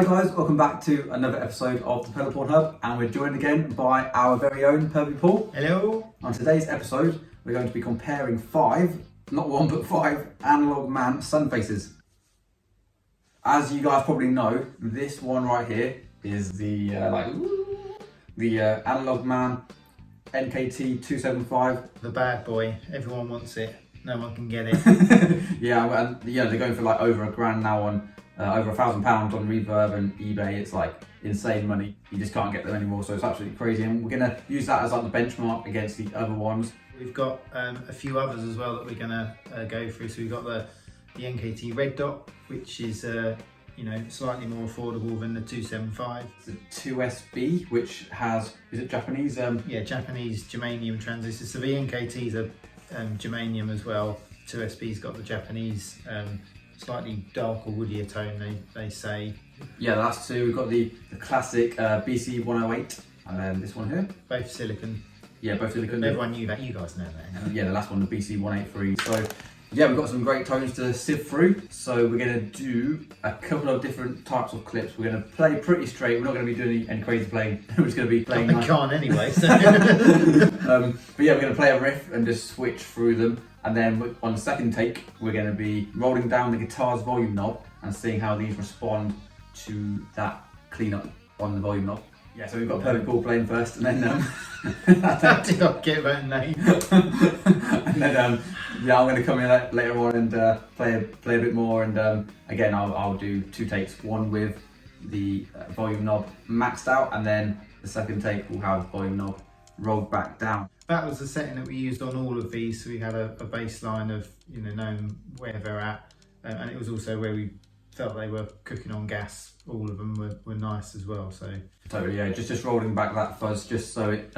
Hi guys, welcome back to another episode of the Pedal Porn Hub, and we're joined again by our very own Pervy Paul. Hello. On today's episode, we're going to be comparing 5, not 1 but 5, Analogman Sunfaces. As you guys probably know, this one right here is the Analogman NKT 275. The bad boy. Everyone wants it. No one can get it. Yeah, they're going for like over £1,000 now on. Over £1,000 on Reverb and eBay. It's like insane money. You just can't get them anymore, so it's absolutely crazy. And we're gonna use that as like the benchmark against the other ones. We've got a few others as well that we're gonna go through. So we've got the NKT Red Dot, which is slightly more affordable than the 275. The 2SB, which has, is it Japanese? Yeah, Japanese germanium transistors. So the NKTs are germanium as well. 2SB's got the Japanese. Slightly darker, woodier tone, they say. Yeah, the last two. We've got the classic BC108, and then this one here. Both silicon. Yeah, both silicon. Everyone knew that. You guys know that. Yeah, the last one, the BC183. So, yeah, we've got some great tones to sift through. So we're going to do a couple of different types of clips. We're going to play pretty straight. We're not going to be doing any crazy playing. We're just going to be playing. We can't anyway. So. But yeah, we're going to play a riff and just switch through them. And then on the second take, we're going to be rolling down the guitar's volume knob and seeing how these respond to that cleanup on the volume knob. Yeah, so we've got Pervy Paul playing first, and then I did not get that name. and then I'm going to come in later on and play a bit more. And again, I'll do 2 takes, one with the volume knob maxed out, and then the second take will have volume knob rolled back down. That was the setting that we used on all of these, so we had a baseline of knowing where they're at, and it was also where we felt they were cooking on gas. All of them were nice as well. So totally, yeah, just rolling back that fuzz just so it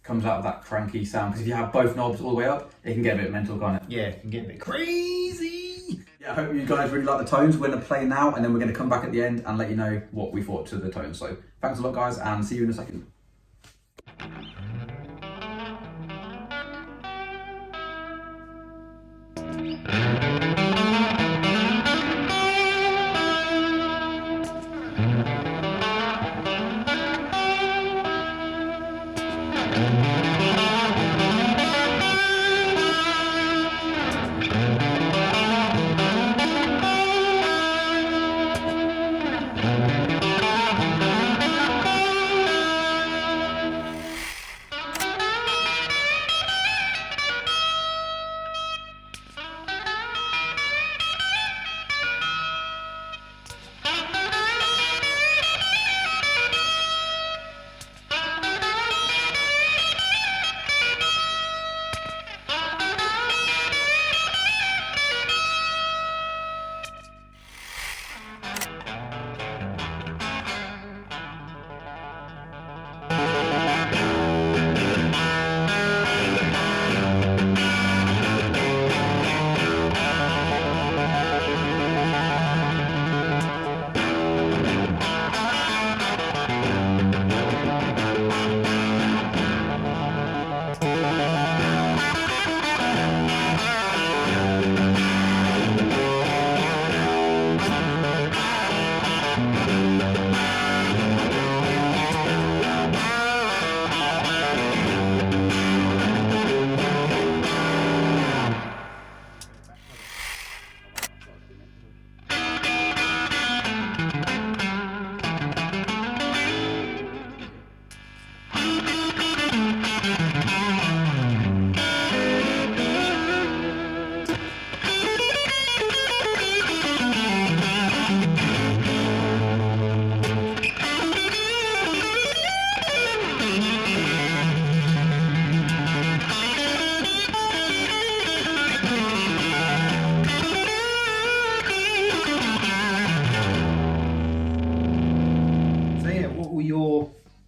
comes out of that cranky sound, because if you have both knobs all the way up, it can get a bit mental, can't it? Yeah, it can get a bit crazy. Yeah, I hope you guys really like the tones. We're going to play now, and then we're going to come back at the end and let you know what we thought to the tones. So thanks a lot guys, and see you in a second.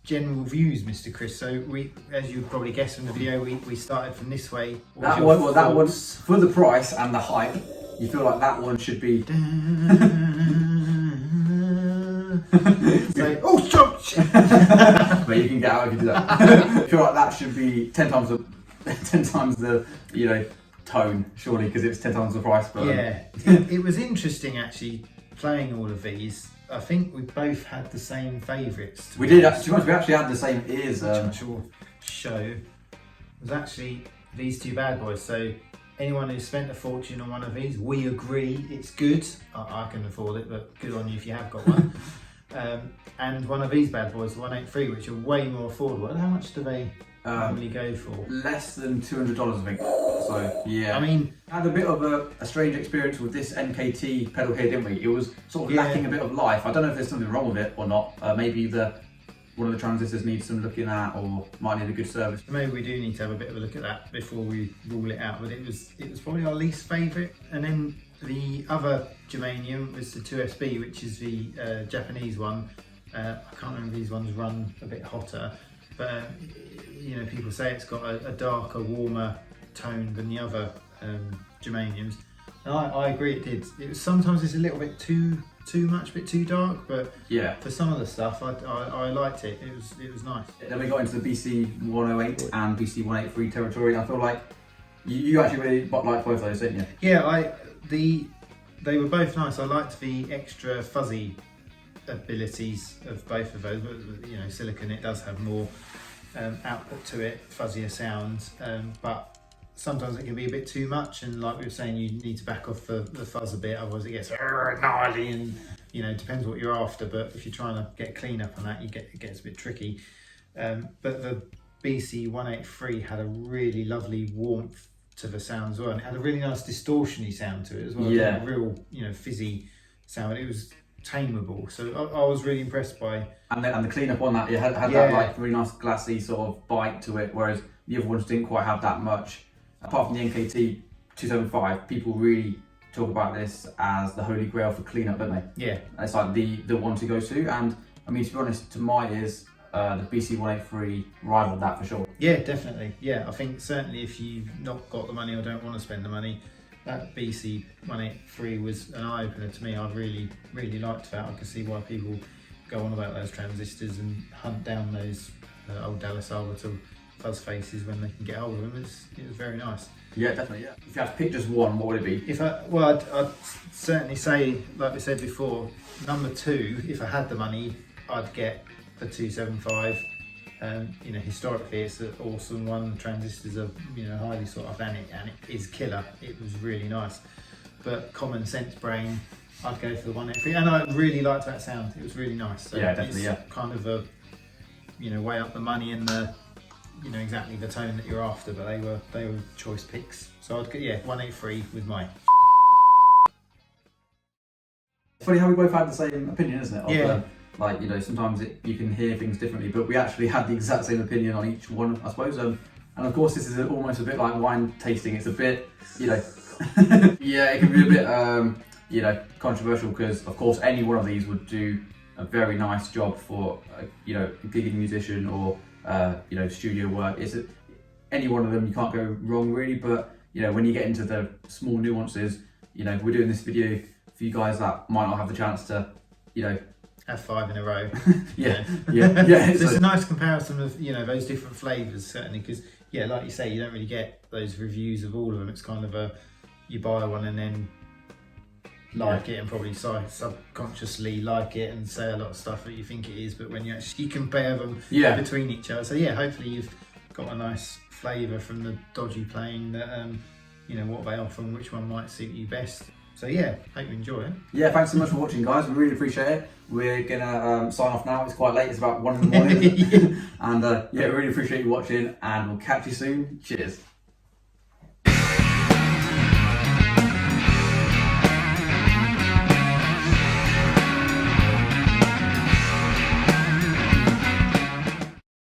General views, Mr. Chris. So we, as you probably guessed from the video, we started from this way. That one's for the price and the hype. You feel like that one should be. So, oh, shit! But you can get out if you do that. I feel like that should be 10 times the tone, surely, because it's 10 times the price. But yeah, it was interesting actually playing all of these I think we both had the same favourites. We did. To be honest, we actually had the same ears. Which I will show was actually these two bad boys. So anyone who's spent a fortune on one of these, we agree it's good. I can afford it, but good on you if you have got one. And one of these bad boys, the 183, which are way more affordable. How much do they normally go for? Less than $200, I think. So yeah. I mean, I had a bit of a strange experience with this NKT pedal here, didn't we? It was sort of lacking a bit of life. I don't know if there's something wrong with it or not. Maybe one of the transistors needs some looking at, or might need a good service. Maybe we do need to have a bit of a look at that before we rule it out. But it was probably our least favourite. And then the other germanium was the 2SB, which is the Japanese one. I can't remember, these ones run a bit hotter, but you know, people say it's got a darker, warmer tone than the other germaniums. And I agree, it did. It was sometimes it's a little bit too much, a bit too dark, but yeah, for some of the stuff I liked it. It was nice. Then we got into the BC 108 and BC 183 territory. I feel like you actually really liked both of those, didn't you? Yeah, they were both nice. I liked the extra fuzzy abilities of both of those. But you know, silicon, it does have more output to it, fuzzier sounds, but sometimes it can be a bit too much, and like we were saying, you need to back off the fuzz a bit, otherwise it gets gnarly, and you know, it depends what you're after. But if you're trying to get clean up on that, it gets a bit tricky. But the BC 183 had a really lovely warmth to the sound as well, and it had a really nice distortion-y sound to it as well. Yeah, a real, you know, fizzy sound. It was tameable, so I was really impressed by. And the cleanup on that, it had that like really nice glassy sort of bite to it, whereas the other ones didn't quite have that much. Apart from the NKT 275, people really talk about this as the holy grail for cleanup, don't they? Yeah. It's like the one to go to, and I mean, to be honest, to my ears, the BC 183 rivaled that for sure. Yeah, definitely. Yeah, I think certainly if you've not got the money or don't want to spend the money, that BC 183 was an eye-opener to me. I really liked that. I could see why people go on about those transistors and hunt down those old Dallas Arbiter fuzz faces when they can get hold of them. It was very nice. Yeah, definitely. Yeah. If you had to pick just one, what would it be? I'd certainly say, like we said before, number two. If I had the money, I'd get the 275. You know, historically, it's an awesome one. The transistors are, you know, highly sought after, and it is killer. It was really nice. But common sense brain, I'd go for the 183, and I really liked that sound. It was really nice. So yeah, definitely. It's kind of a, you know, weigh up the money and the, you know, exactly the tone that you're after. But they were choice picks. So I'd go, yeah, 183 with mine. It's funny how we both had the same opinion, isn't it? Yeah. Like, you know, sometimes you can hear things differently, but we actually had the exact same opinion on each one, I suppose. And of course, this is almost a bit like wine tasting. It's a bit, you know, yeah, it can be a bit, you know, controversial, because of course any one of these would do a very nice job for, you know, a gigging musician or, you know, studio work. Any one of them, you can't go wrong really. But you know, when you get into the small nuances, you know, we're doing this video for you guys that might not have the chance to, you know, have 5 in a row. yeah. So it's a nice comparison of, you know, those different flavours, certainly, because yeah, like you say, you don't really get those reviews of all of them. It's kind of you buy one and then like it, and probably subconsciously like it and say a lot of stuff that you think it is, but when you actually compare them between each other. So yeah, hopefully you've got a nice flavour from the dodgy playing that, you know, what they offer and which one might suit you best. So yeah, hope you enjoy it. Yeah, thanks so much for watching, guys. We really appreciate it. We're gonna sign off now. It's quite late. It's about 1 in the morning. And yeah, we really appreciate you watching, and we'll catch you soon. Cheers.